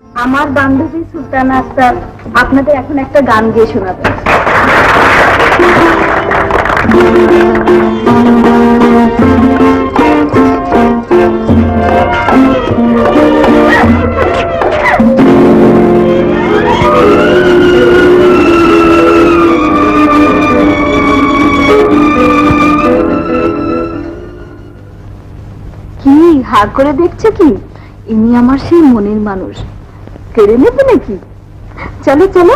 আমার বান্ধবী সুলতানা আক্তার আপনাদের এখন একটা গান গেয়ে শোনাবে। কি হা করে দেখছে কি? ইনি আমার সেই মনের মানুষ, কেড়ে নেবে নাকি? চলো চলো।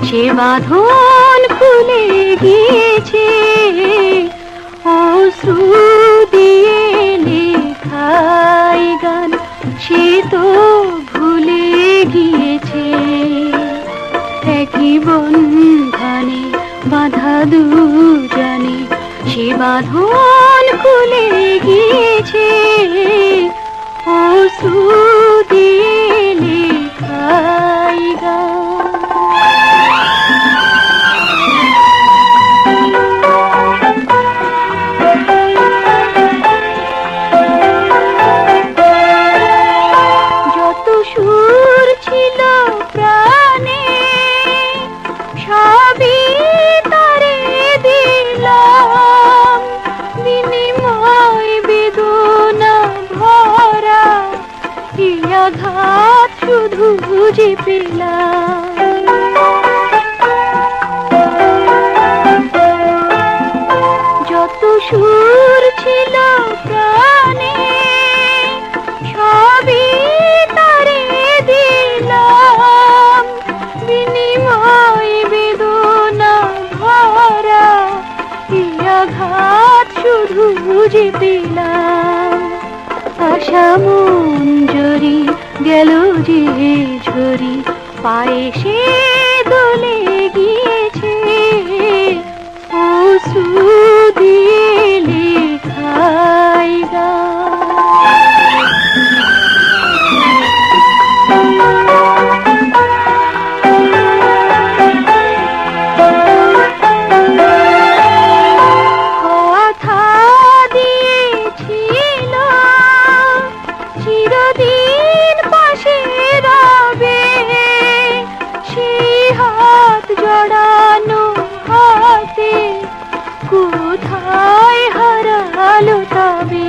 সে বাঁধন খুলে গিয়েছে, অশ্রু দিয়ে লেখাই গান সে তো ভুলে গিয়েছে। একই বন্ধনে বাঁধা দুজনে সে বাঁধন খুলে গিয়েছে, অশ্রু দিয়ে লেখাই গান। শুধু বুঝে পেলাম যত সুর ছিল প্রাণে সবই তারে দিলাম, বিনিময় বেদনা ভরা আঘাত শুধু বুঝে পেলাম। আশা মঞ্জরি গেল যে ঝরি পায়ে সে দোলে গিয়েছে, অশ্রু দিয়ে লেখাই গান। কথা দিয়েছিল চিরদিন পাশে রবে, সেই হাত জড়ানো হাতে কোথায় হারালো তবে।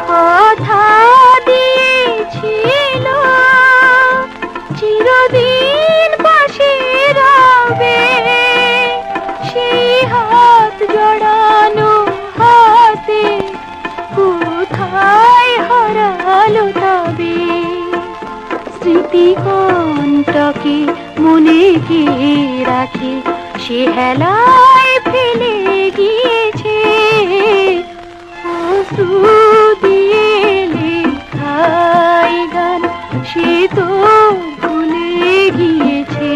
কথা দিয়েছিল চিরদিন পাশে রবে, সেই হাত জড়ানো হাতে কোথায় হারালো তবে। স্মৃতি কণ্টকে মনে কে রাখে সে হেলায় ফেলে গিয়েছে, অশ্রু দিয়ে লেখাই গান সে তো ভুলে গিয়েছে।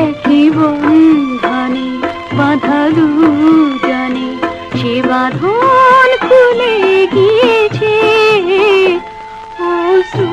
একই বন্ধনে বাঁধা দুজনে সে বাঁধন খুলে গিয়েছে, অশ্রু